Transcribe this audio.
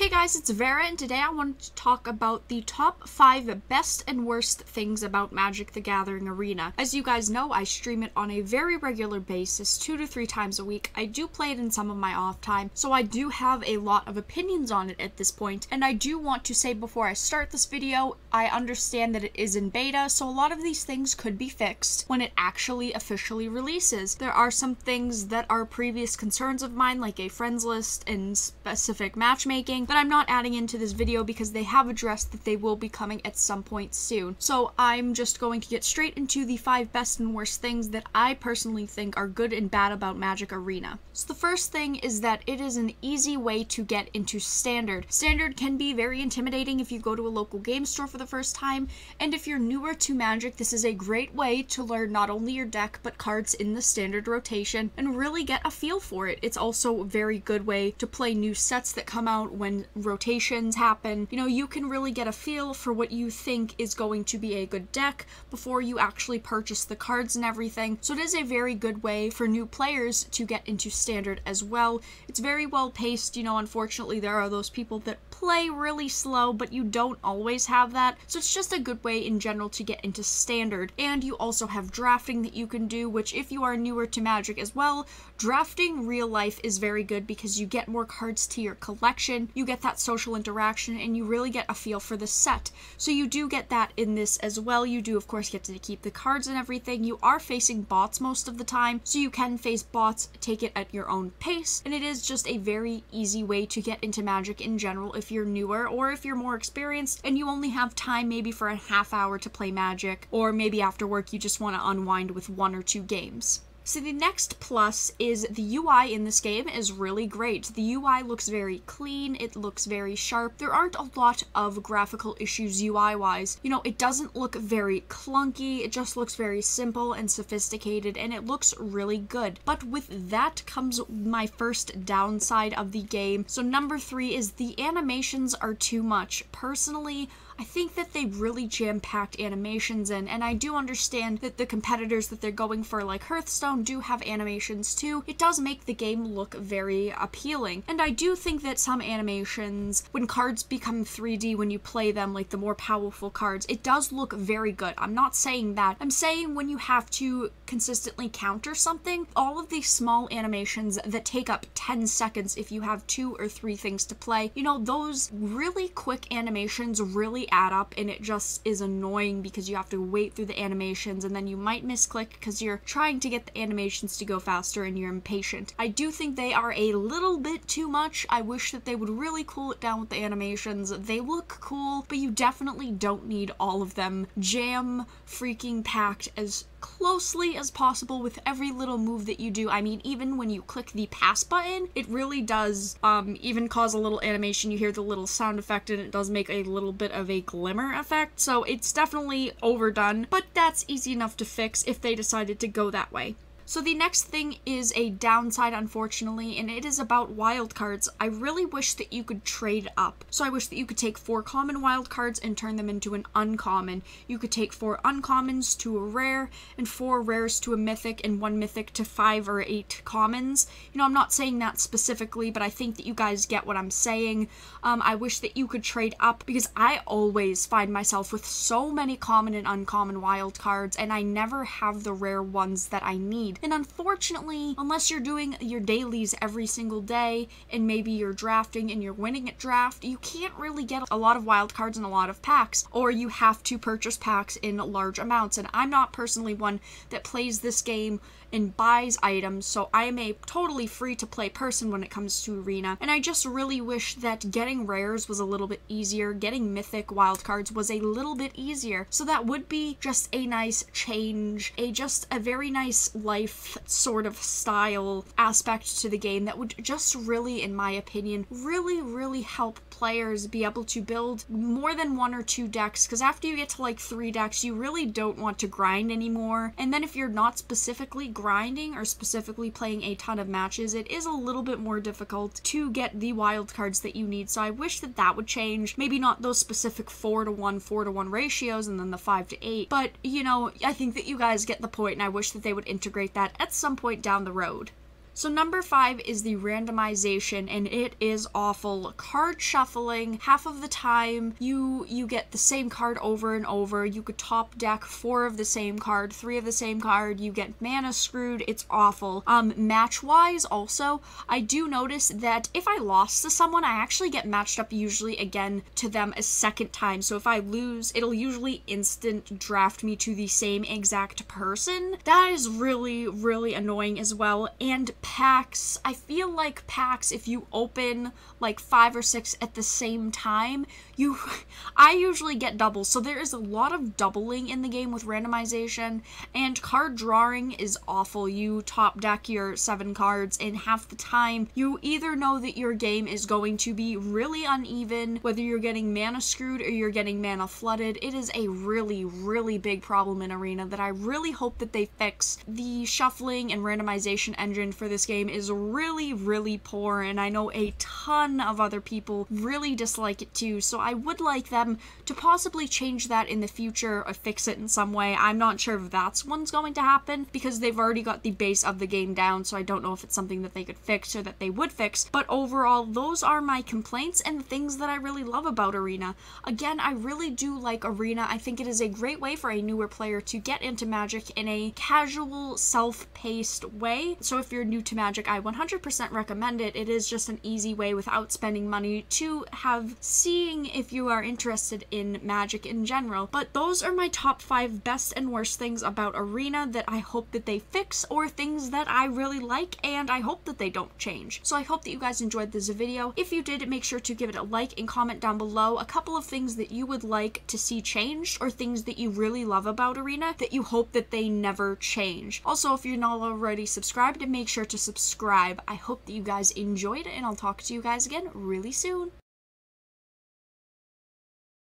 Hey guys, it's Vara, and today I wanted to talk about the top 5 best and worst things about Magic the Gathering Arena. As you guys know, I stream it on a very regular basis, 2 to 3 times a week. I do play it in some of my off time, so I do have a lot of opinions on it at this point. And I do want to say before I start this video, I understand that it is in beta, so a lot of these things could be fixed when it actually officially releases. There are some things that are previous concerns of mine, like a friends list and specific matchmaking, that I'm not adding into this video because they have addressed that they will be coming at some point soon. So I'm just going to get straight into the 5 best and worst things that I personally think are good and bad about Magic Arena. So the first thing is that it is an easy way to get into Standard. Standard can be very intimidating if you go to a local game store for the first time, and if you're newer to Magic, this is a great way to learn not only your deck but cards in the Standard rotation and really get a feel for it. It's also a very good way to play new sets that come out when rotations happen. You know, you can really get a feel for what you think is going to be a good deck before you actually purchase the cards and everything. So it is a very good way for new players to get into Standard as well. It's very well paced. You know, unfortunately there are those people that play really slow, but you don't always have that. So it's just a good way in general to get into Standard. And you also have drafting that you can do, which if you are newer to Magic as well, drafting real life is very good because you get more cards to your collection, you get that social interaction, and you really get a feel for the set. So you do get that in this as well. You do of course get to keep the cards and everything. You are facing bots most of the time, so you can face bots, take it at your own pace, and it is just a very easy way to get into Magic in general if you're newer, or if you're more experienced and you only have time maybe for a half hour to play Magic, or maybe after work you just want to unwind with 1 or 2 games. So the next plus is the UI in this game is really great. The UI looks very clean, it looks very sharp. There aren't a lot of graphical issues UI-wise. You know, it doesn't look very clunky, it just looks very simple and sophisticated, and it looks really good. But with that comes my first downside of the game. So number 3 is the animations are too much. Personally, I think that they really jam-packed animations in, and I do understand that the competitors that they're going for, like Hearthstone, do have animations too. It does make the game look very appealing, and I do think that some animations, when cards become 3D when you play them, like the more powerful cards, it does look very good. I'm not saying that. I'm saying when you have to consistently counter something, all of these small animations that take up 10 seconds if you have 2 or 3 things to play, you know, those really quick animations really add up, and it just is annoying because you have to wait through the animations and then you might misclick because you're trying to get the animations to go faster and you're impatient. I do think they are a little bit too much. I wish that they would really cool it down with the animations. They look cool, but you definitely don't need all of them jam freaking packed as closely as possible with every little move that you do. I mean, even when you click the pass button, it really does even cause a little animation. You hear the little sound effect and it does make a little bit of a glimmer effect. So it's definitely overdone, but that's easy enough to fix if they decided to go that way. So the next thing is a downside, unfortunately, and it is about wildcards. I really wish that you could trade up. So I wish that you could take 4 common wildcards and turn them into an uncommon. You could take 4 uncommons to a rare, and 4 rares to a mythic, and 1 mythic to 5 or 8 commons. You know, I'm not saying that specifically, but I think that you guys get what I'm saying. I wish that you could trade up, because I always find myself with so many common and uncommon wildcards, and I never have the rare ones that I need. And unfortunately, unless you're doing your dailies every single day and maybe you're drafting and you're winning at draft, you can't really get a lot of wildcards in a lot of packs, or you have to purchase packs in large amounts. And I'm not personally one that plays this game and buys items, so I am a totally free-to-play person when it comes to Arena, and I just really wish that getting rares was a little bit easier, getting mythic wildcards was a little bit easier, so that would be just a nice change, just a very nice life sort of style aspect to the game that would just really, in my opinion, really help players be able to build more than 1 or 2 decks, because after you get to like 3 decks, you really don't want to grind anymore, and then if you're not specifically grinding or specifically playing a ton of matches, it is a little bit more difficult to get the wild cards that you need. So I wish that that would change. Maybe not those specific 4-to-1 ratios and then the 5-to-8, but you know, I think that you guys get the point, and I wish that they would integrate that at some point down the road. So number 5 is the randomization, and it is awful. Card shuffling, half of the time you get the same card over and over. You could top deck 4 of the same card, 3 of the same card, you get mana screwed. It's awful. Match wise also, I do notice that if I lost to someone, I actually get matched up usually again to them a second time. So if I lose, it'll usually instant draft me to the same exact person. That is really, really annoying as well. And packs, I feel like packs, if you open like 5 or 6 at the same time, I usually get doubles. So there is a lot of doubling in the game with randomization, and card drawing is awful. You top deck your 7 cards, and half the time you either know that your game is going to be really uneven, whether you're getting mana screwed or you're getting mana flooded. It is a really, really big problem in Arena that I really hope that they fix. The shuffling and randomization engine for this game is really, really poor, and I know a ton of other people really dislike it too, so I would like them to possibly change that in the future or fix it in some way. I'm not sure if that's what's going to happen, because they've already got the base of the game down, so I don't know if it's something that they could fix or that they would fix. But overall, those are my complaints and the things that I really love about Arena. Again, I really do like Arena. I think it is a great way for a newer player to get into Magic in a casual, self-paced way. So if you're new to Magic, I 100% recommend it. It is just an easy way without spending money to seeing if you are interested in Magic in general. But those are my top 5 best and worst things about Arena that I hope that they fix, or things that I really like and I hope that they don't change. So I hope that you guys enjoyed this video. If you did, make sure to give it a like and comment down below a couple of things that you would like to see changed, or things that you really love about Arena that you hope that they never change. Also, if you're not already subscribed, make sure to subscribe. I hope that you guys enjoyed, and I'll talk to you guys again really soon.